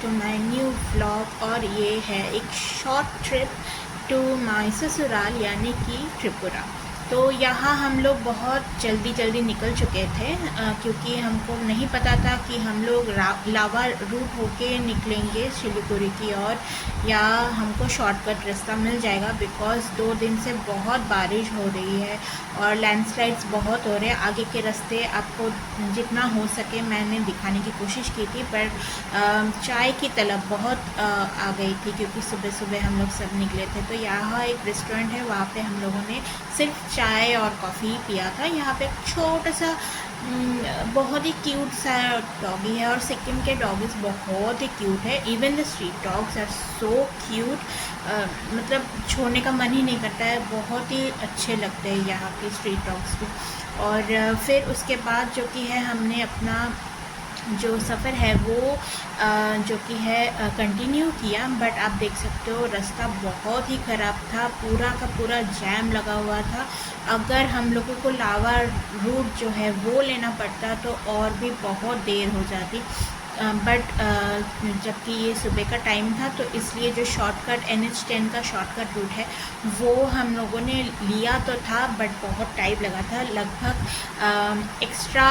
To my new vlog. और ये है एक शॉर्ट ट्रिप टू माय ससुराल यानी कि त्रिपुरा। तो यहाँ हम लोग बहुत जल्दी निकल चुके थे क्योंकि हमको नहीं पता था कि हम लोग लावा रूट होके निकलेंगे सिलीगुड़ी की ओर या हमको शॉर्टकट रास्ता मिल जाएगा, बिकॉज़ 2 दिन से बहुत बारिश हो रही है और लैंडस्लाइड्स बहुत हो रहे हैं। आगे के रास्ते आपको जितना हो सके मैंने दिखाने की कोशिश की थी, पर चाय की तलब बहुत आ गई थी क्योंकि सुबह हम लोग सब निकले थे। तो यहाँ एक रेस्टोरेंट है, वहाँ पे हम लोगों ने सिर्फ चाय और कॉफ़ी पिया था। यहाँ पे एक छोटा सा बहुत ही क्यूट सा डॉगी है और सिक्किम के डॉगीज़ बहुत ही क्यूट है। Even the street dogs are so cute, मतलब छोड़ने का मन ही नहीं करता है। बहुत ही अच्छे लगते हैं यहाँ के स्ट्रीट डॉग्स भी। और फिर उसके बाद जो कि है हमने अपना जो सफ़र है वो जो कि है कंटिन्यू किया। बट आप देख सकते हो रास्ता बहुत ही ख़राब था, पूरा का पूरा जैम लगा हुआ था। अगर हम लोगों को लावा रूट जो है वो लेना पड़ता तो और भी बहुत देर हो जाती। बट जबकि ये सुबह का टाइम था तो इसलिए जो शॉर्टकट NH10 का शॉर्टकट रूट है वो हम लोगों ने लिया तो था, बट बहुत टाइम लगा था। लगभग एक्स्ट्रा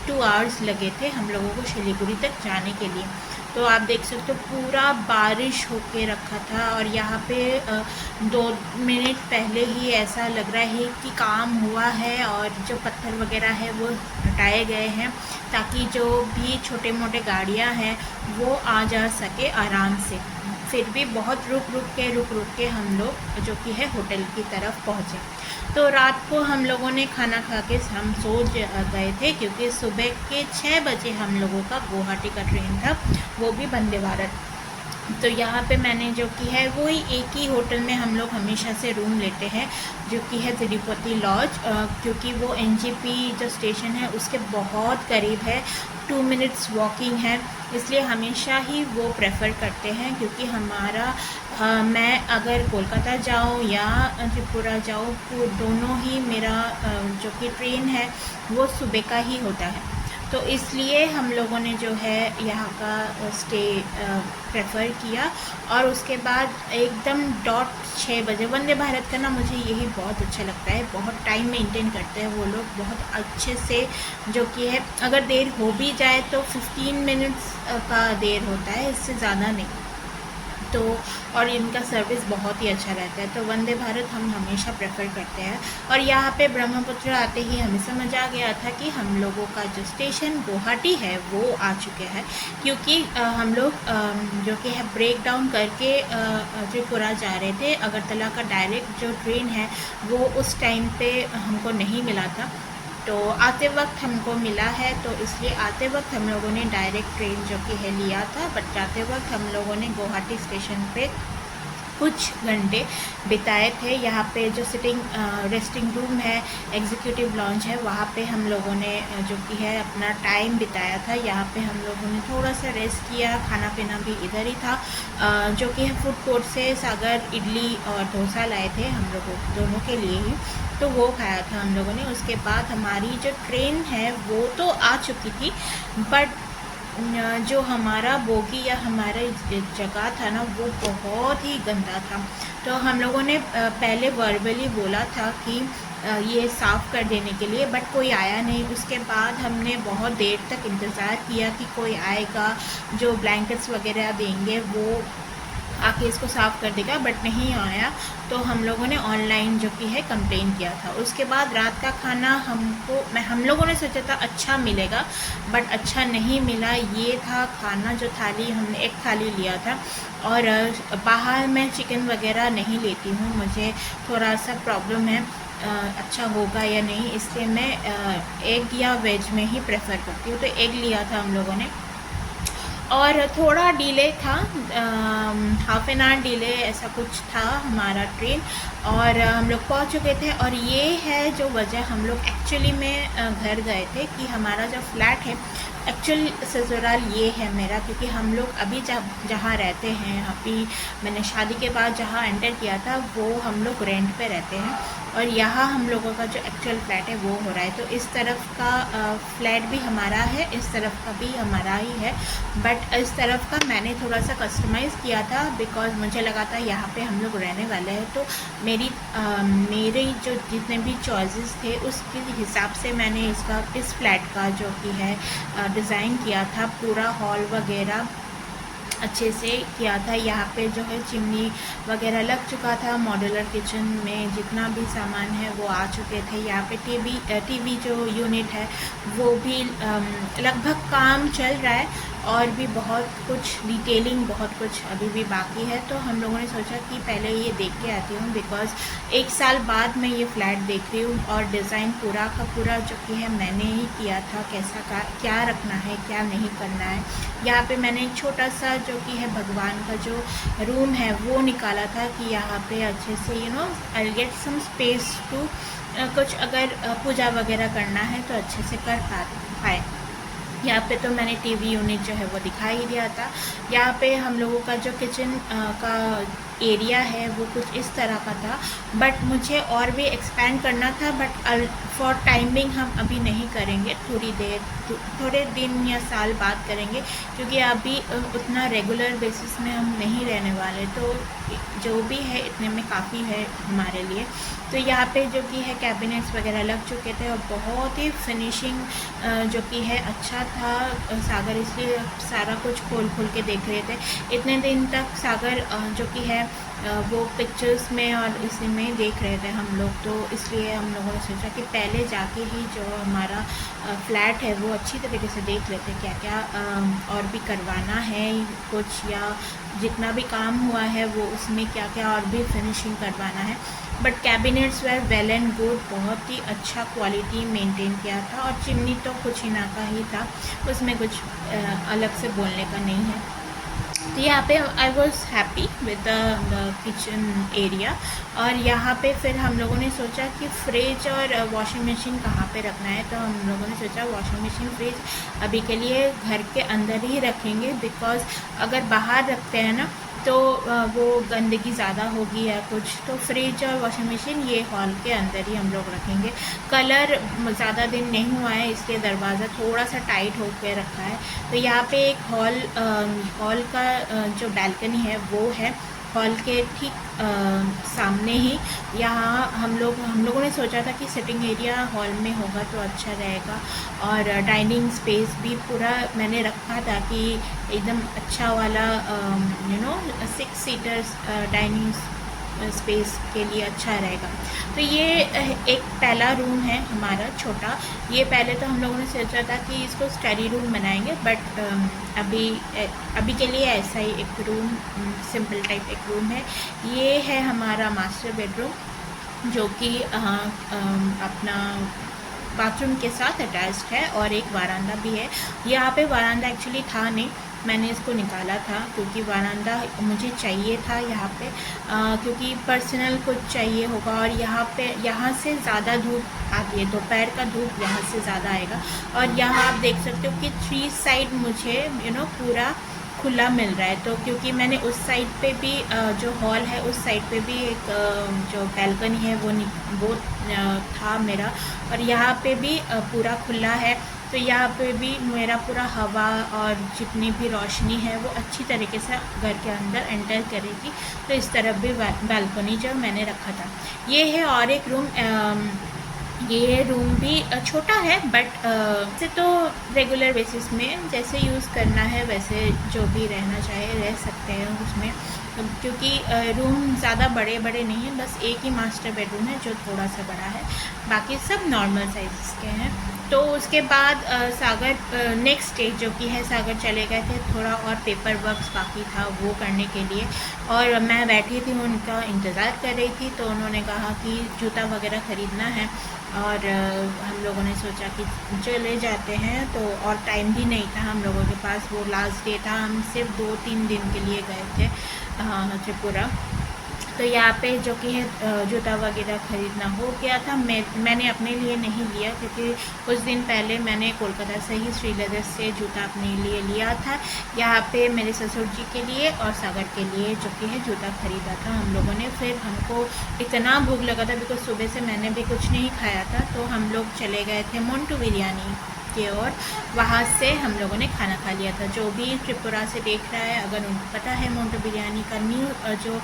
2 आवर्स लगे थे हम लोगों को सिलीगुड़ी तक जाने के लिए। तो आप देख सकते हो पूरा बारिश होके रखा था और यहाँ पे 2 मिनट पहले ही ऐसा लग रहा है कि काम हुआ है और जो पत्थर वगैरह है वो हटाए गए हैं ताकि जो भी छोटे मोटे गाड़ियाँ हैं वो आ जा सके आराम से। फिर भी बहुत रुक के हम लोग जो कि है होटल की तरफ पहुँचे। तो रात को हम लोगों ने खाना खा के हम सो गए थे क्योंकि सुबह के 6 बजे हम लोगों का गुवाहाटी का ट्रेन था, वो भी वंदे भारत। तो यहाँ पे मैंने जो कि है वही एक ही होटल में हम लोग हमेशा से रूम लेते हैं जो कि है तिरुपति लॉज, क्योंकि वो NJP जो स्टेशन है उसके बहुत करीब है, 2 मिनट्स वॉकिंग है, इसलिए हमेशा ही वो प्रेफर करते हैं। क्योंकि हमारा मैं अगर कोलकाता जाऊँ या त्रिपुरा जाऊँ तो दोनों ही मेरा जो कि ट्रेन है वो सुबह का ही होता है। तो इसलिए हम लोगों ने जो है यहाँ का स्टे प्रेफर किया। और उसके बाद एकदम डॉट 6 बजे वंदे भारत का ना मुझे यही बहुत अच्छा लगता है, बहुत टाइम मेंटेन करते हैं वो लोग बहुत अच्छे से। जो कि है अगर देर हो भी जाए तो 15 मिनट्स का देर होता है, इससे ज़्यादा नहीं। तो और इनका सर्विस बहुत ही अच्छा रहता है, तो वंदे भारत हम हमेशा प्रेफर करते हैं। और यहाँ पे ब्रह्मपुत्र आते ही हमें समझ आ गया था कि हम लोगों का जो स्टेशन गुवाहाटी है वो आ चुके हैं, क्योंकि हम लोग जो कि है ब्रेक डाउन करके त्रिपुरा जा रहे थे। अगरतला का डायरेक्ट जो ट्रेन है वो उस टाइम पे हमको नहीं मिला था, तो आते वक्त हमको मिला है, तो इसलिए आते वक्त हम लोगों ने डायरेक्ट ट्रेन जो कि है लिया था। बट जाते वक्त हम लोगों ने गुवाहाटी स्टेशन पे कुछ घंटे बिताए थे। यहाँ पे जो सिटिंग रेस्टिंग रूम है, एग्जीक्यूटिव लॉन्च है, वहाँ पे हम लोगों ने जो कि है अपना टाइम बिताया था। यहाँ पे हम लोगों ने थोड़ा सा रेस्ट किया, खाना पीना भी इधर ही था। जो कि है फूड कोर्ट से सागर इडली और डोसा लाए थे हम लोगों दोनों के लिए ही, तो वो खाया था हम लोगों ने। उसके बाद हमारी जो ट्रेन है वो तो आ चुकी थी, बट जो हमारा बोगी या हमारा जगह था ना वो बहुत ही गंदा था। तो हम लोगों ने पहले वर्बली बोला था कि ये साफ़ कर देने के लिए, बट कोई आया नहीं। उसके बाद हमने बहुत देर तक इंतज़ार किया कि कोई आएगा जो ब्लैंकेट्स वगैरह देंगे वो आके इसको साफ़ कर देगा, बट नहीं आया। तो हम लोगों ने ऑनलाइन जो कि है कंप्लेन किया था। उसके बाद रात का खाना हम लोगों ने सोचा था अच्छा मिलेगा, बट अच्छा नहीं मिला। ये था खाना, जो थाली हमने एक थाली लिया था। और बाहर मैं चिकन वगैरह नहीं लेती हूँ, मुझे थोड़ा सा प्रॉब्लम है अच्छा होगा या नहीं, इसलिए मैं एग या वेज में ही प्रेफर करती हूँ। तो एग लिया था हम लोगों ने और थोड़ा डिले था, हाफ एन आवर डिले ऐसा कुछ था हमारा ट्रेन, और हम लोग पहुंच चुके थे। और ये है जो वजह हम लोग एक्चुअली में घर गए थे कि हमारा जो फ्लैट है एक्चुअल ससुराल ये है मेरा, क्योंकि हम लोग अभी जहाँ रहते हैं, अभी मैंने शादी के बाद जहाँ एंटर किया था वो हम लोग रेंट पे रहते हैं, और यहाँ हम लोगों का जो एक्चुअल फ्लैट है वो हो रहा है। तो इस तरफ का फ्लैट भी हमारा है, इस तरफ का भी हमारा ही है, बट इस तरफ का मैंने थोड़ा सा कस्टमाइज़ किया था, बिकॉज़ मुझे लगा था यहाँ पे हम लोग रहने वाले हैं, तो मेरे जो जितने भी चॉइसेस थे उसके हिसाब से मैंने इस फ्लैट का जो कि है डिज़ाइन किया था। पूरा हॉल वगैरह अच्छे से किया था। यहाँ पे जो है चिमनी वगैरह लग चुका था, मॉड्यूलर किचन में जितना भी सामान है वो आ चुके थे। यहाँ पे टीवी जो यूनिट है वो भी लगभग काम चल रहा है, और भी बहुत कुछ डिटेलिंग बहुत कुछ अभी भी बाकी है। तो हम लोगों ने सोचा कि पहले ये देख के आती हूँ, बिकॉज़ 1 साल बाद मैं ये फ्लैट देख रही हूँ, और डिज़ाइन पूरा का पूरा जो कि है मैंने ही किया था, क्या रखना है क्या नहीं करना है। यहाँ पे मैंने छोटा सा जो कि है भगवान का जो रूम है वो निकाला था, कि यहाँ पे अच्छे से I get some space to कुछ अगर पूजा वगैरह करना है तो अच्छे से कर पाए। यहाँ पे तो मैंने टीवी यूनिट जो है वो दिखा ही दिया था। यहाँ पे हम लोगों का जो किचन का एरिया है वो कुछ इस तरह का था, बट मुझे और भी एक्सपेंड करना था, बट फॉर टाइमिंग हम अभी नहीं करेंगे, थोड़े दिन या साल बाद करेंगे, क्योंकि अभी उतना रेगुलर बेसिस में हम नहीं रहने वाले। तो जो भी है इतने में काफ़ी है हमारे लिए। तो यहाँ पे जो कि है कैबिनेट्स वगैरह लग चुके थे, और बहुत ही फिनिशिंग जो कि है अच्छा था। सागर इसलिए सारा कुछ खोल के देख रहे थे। इतने दिन तक सागर जो कि है वो पिक्चर्स में और इसी में देख रहे थे हम लोग, तो इसलिए हम लोगों ने सोचा कि पहले जाके ही जो हमारा फ्लैट है वो अच्छी तरीके से देख लेते, क्या क्या और भी करवाना है कुछ, या जितना भी काम हुआ है वो उसमें क्या क्या और भी फिनिशिंग करवाना है। But cabinets were well and good, बहुत ही अच्छा क्वालिटी मेंटेन किया था, और चिमनी तो कुछ ही ना का ही था, उसमें कुछ अलग से बोलने का नहीं है। तो यहाँ पे I was happy with the kitchen area. और यहाँ पे फिर हम लोगों ने सोचा कि फ्रिज और वॉशिंग मशीन कहाँ पे रखना है, तो हम लोगों ने सोचा वॉशिंग मशीन फ्रिज अभी के लिए घर के अंदर ही रखेंगे, बिकॉज़ अगर बाहर रखते हैं ना तो वो गंदगी ज़्यादा होगी या कुछ, तो फ्रिज और वॉशिंग मशीन ये हॉल के अंदर ही हम लोग रखेंगे। कलर ज़्यादा दिन नहीं हुआ है, इसलिए दरवाज़ा थोड़ा सा टाइट होकर रखा है। तो यहाँ पे एक हॉल का जो बैल्कनी है वो है, हॉल के ठीक सामने ही। यहाँ हम लोगों ने सोचा था कि सिटिंग एरिया हॉल में होगा तो अच्छा रहेगा, और डाइनिंग स्पेस भी पूरा मैंने रखा था कि एकदम अच्छा वाला 6 सीटर्स डाइनिंग स्पेस के लिए अच्छा रहेगा। तो ये एक पहला रूम है हमारा छोटा। ये पहले तो हम लोगों ने सोचा था कि इसको स्टडी रूम बनाएंगे, बट अभी के लिए ऐसा ही एक रूम, सिंपल टाइप एक रूम है। ये है हमारा मास्टर बेडरूम, जो कि अपना बाथरूम के साथ अटैच्ड है, और एक वरांडा भी है। यहाँ पे वरांडा एक्चुअली था नहीं, मैंने इसको निकाला था, क्योंकि वरांडा मुझे चाहिए था यहाँ पे, क्योंकि पर्सनल कुछ चाहिए होगा, और यहाँ से ज़्यादा धूप आती है, दोपहर का धूप यहाँ से ज़्यादा आएगा। और यहाँ आप देख सकते हो कि 3 साइड मुझे पूरा खुला मिल रहा है। तो क्योंकि मैंने उस साइड पे भी जो हॉल है उस साइड पे भी एक जो बैल्कनी है वो था मेरा, और यहाँ पे भी पूरा खुला है। तो यहाँ पे भी मेरा पूरा हवा और जितनी भी रोशनी है वो अच्छी तरीके से घर के अंदर एंटर करेगी। तो इस तरफ भी बालकनी जो मैंने रखा था ये है। और एक रूम, ये रूम भी छोटा है, बट से तो रेगुलर बेसिस में जैसे यूज़ करना है वैसे जो भी रहना चाहे रह सकते हैं उसमें, क्योंकि रूम ज़्यादा बड़े नहीं हैं, बस एक ही मास्टर बेडरूम है जो थोड़ा सा बड़ा है, बाकी सब नॉर्मल साइज़ के हैं। तो उसके बाद सागर नेक्स्ट स्टेज जो कि है, सागर चले गए थे, थोड़ा और पेपर वर्क्स बाकी था वो करने के लिए, और मैं बैठी थी उनका इंतज़ार कर रही थी। तो उन्होंने कहा कि जूता वगैरह ख़रीदना है, और हम लोगों ने सोचा कि चले जाते हैं। तो और टाइम भी नहीं था हम लोगों के पास, वो लास्ट डे था, हम सिर्फ 2-3 दिन के लिए गए थे त्रिपुरा। तो यहाँ पे जो कि है जूता वगैरह ख़रीदना हो गया था। मैंने अपने लिए नहीं लिया क्योंकि कुछ दिन पहले मैंने कोलकाता से ही श्रीलेदर से जूता अपने लिए लिया था। यहाँ पे मेरे ससुर जी के लिए और सागर के लिए जो कि है जूता ख़रीदा था हम लोगों ने। फिर हमको इतना भूख लगा था बिकॉज सुबह से मैंने भी कुछ नहीं खाया था, तो हम लोग चले गए थे मोन्टू बिरयानी के, और वहाँ से हम लोगों ने खाना खा लिया था। जो भी त्रिपुरा से देख रहा है, अगर उनको पता है मोन्टू बिरयानी का न्यू जो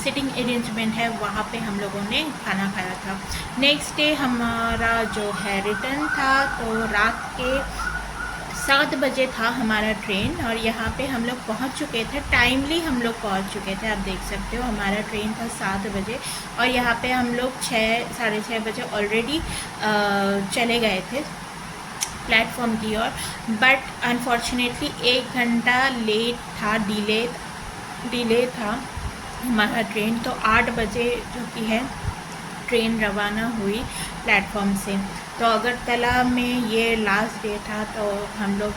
सिटिंग अरेंजमेंट है, वहाँ पे हम लोगों ने खाना खाया था। नेक्स्ट डे हमारा जो है रिटर्न था, तो रात के 7 बजे था हमारा ट्रेन, और यहाँ पे हम लोग पहुँच चुके थे, टाइमली हम लोग पहुँच चुके थे। आप देख सकते हो हमारा ट्रेन था 7 बजे, और यहाँ पे हम लोग 6 साढ़े 6 बजे ऑलरेडी चले गए थे प्लेटफॉर्म की ओर। बट अनफॉर्चुनेटली 1 घंटा लेट था, डिले था हमारा ट्रेन। तो 8 बजे जो कि है ट्रेन रवाना हुई प्लेटफॉर्म से। तो अगरतला में ये लास्ट डे था, तो हम लोग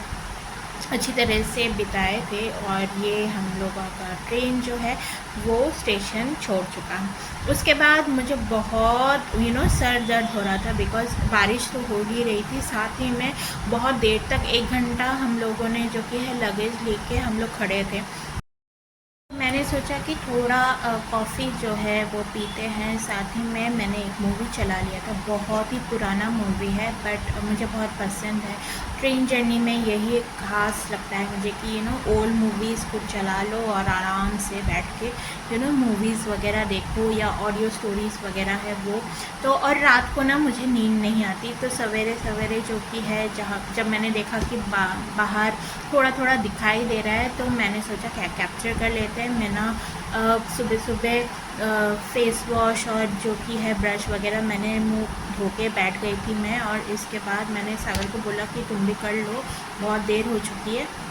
अच्छी तरह से बिताए थे, और ये हम लोगों का ट्रेन जो है वो स्टेशन छोड़ चुका। उसके बाद मुझे बहुत सर दर्द हो रहा था बिकॉज़ बारिश तो हो ही रही थी, साथ ही में बहुत देर तक 1 घंटा हम लोगों ने जो कि है लगेज लेके हम लोग खड़े थे। मैंने सोचा कि थोड़ा कॉफ़ी जो है वो पीते हैं, साथ ही में मैंने एक मूवी चला लिया था। बहुत ही पुराना मूवी है बट मुझे बहुत पसंद है। ट्रेन जर्नी में यही एक खास लगता है मुझे कि ओल्ड मूवीज़ कुछ चला लो और आराम से बैठ के मूवीज़ वगैरह देखो, या ऑडियो स्टोरीज़ वगैरह है वो। तो और रात को ना मुझे नींद नहीं आती, तो सवेरे सवेरे जो कि है जब मैंने देखा कि बाहर थोड़ा थोड़ा दिखाई दे रहा है, तो मैंने सोचा क्या कैप्चर कर लेते हैं। मैं ना सुबह सुबह फेस वॉश और जो कि है ब्रश वगैरह मैंने मुँह धो के बैठ गई थी मैं, और इसके बाद मैंने सागर को बोला कि तुम भी कर लो, बहुत देर हो चुकी है।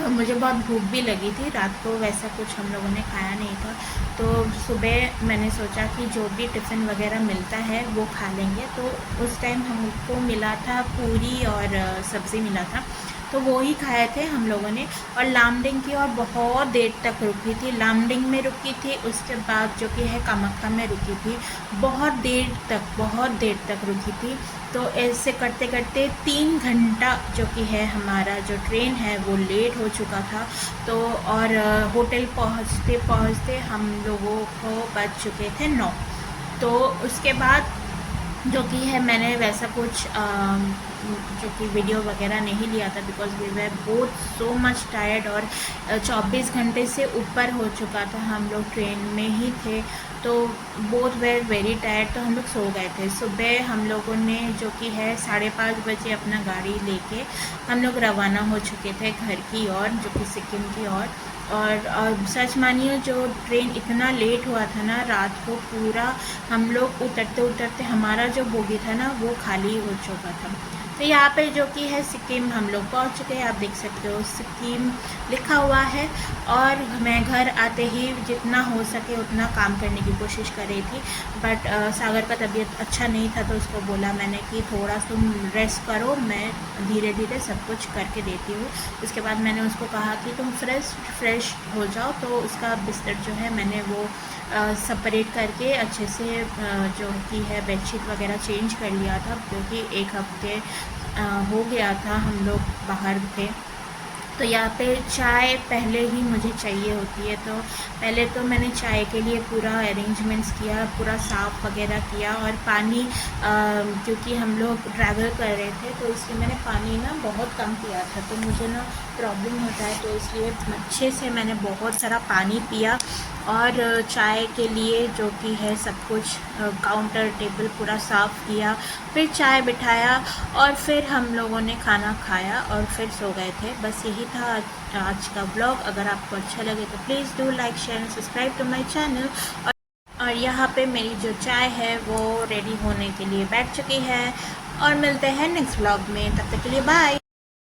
मुझे बहुत भूख भी लगी थी, रात को वैसा कुछ हम लोगों ने खाया नहीं था, तो सुबह मैंने सोचा कि जो भी टिफ़िन वगैरह मिलता है वो खा लेंगे। तो उस टाइम हमको मिला था पूरी और सब्ज़ी मिला था, तो वो ही खाए थे हम लोगों ने। और लामडिंग की और बहुत देर तक रुकी थी, लामडिंग में रुकी थी, उसके बाद जो कि है कामाख्या में रुकी थी। बहुत देर तक रुकी थी। तो ऐसे करते करते 3 घंटा जो कि है हमारा जो ट्रेन है वो लेट हो चुका था। तो और होटल पहुंचते पहुंचते हम लोगों को बज चुके थे 9। तो उसके बाद जो कि है मैंने वैसा कुछ जो कि वीडियो वगैरह नहीं लिया था because we were both so much tired, और 24 घंटे से ऊपर हो चुका था, हम लोग ट्रेन में ही थे, तो बोथ वेर वेरी टायर्ड, तो हम लोग सो गए थे। सुबह हम लोगों ने जो कि है 5:30 बजे अपना गाड़ी लेके हम लोग रवाना हो चुके थे घर की ओर, जो कि सिक्किम की ओर। और सच मानिए जो ट्रेन इतना लेट हुआ था ना, रात को पूरा हम लोग उतरते उतरते हमारा जो बोगी था ना वो खाली हो चुका था। तो यहाँ पे जो कि है सिक्किम हम लोग पहुँच चुके हैं, आप देख सकते हो सिक्किम लिखा हुआ है। और मैं घर आते ही जितना हो सके उतना काम करने की कोशिश कर रही थी, बट सागर का तबीयत अच्छा नहीं था, तो उसको बोला मैंने कि थोड़ा तुम रेस्ट करो, मैं धीरे धीरे सब कुछ करके देती हूँ। उसके बाद मैंने उसको कहा कि तुम फ्रेश हो जाओ, तो उसका बिस्तर जो है मैंने वो सेपरेट करके अच्छे से जो कि है बेडशीट वगैरह चेंज कर लिया था, क्योंकि 1 हफ्ते हो गया था हम लोग बाहर थे। तो यहाँ पे चाय पहले ही मुझे चाहिए होती है, तो पहले तो मैंने चाय के लिए पूरा अरेंजमेंट्स किया, पूरा साफ़ वगैरह किया। और पानी क्योंकि हम लोग ट्रैवल कर रहे थे, तो इसलिए मैंने पानी ना बहुत कम पिया था, तो मुझे ना प्रॉब्लम होता है, तो इसलिए अच्छे से मैंने बहुत सारा पानी पिया। और चाय के लिए जो कि है सब कुछ काउंटर टेबल पूरा साफ़ किया, फिर चाय बिठाया, और फिर हम लोगों ने खाना खाया और फिर सो गए थे। बस यही था आज का ब्लॉग। अगर आपको अच्छा लगे तो please do like share and subscribe to my channel. और यहाँ पे मेरी जो चाय है वो रेडी होने के लिए बैठ चुकी है, और मिलते हैं नेक्स्ट ब्लॉग में, तब तक के लिए बाय।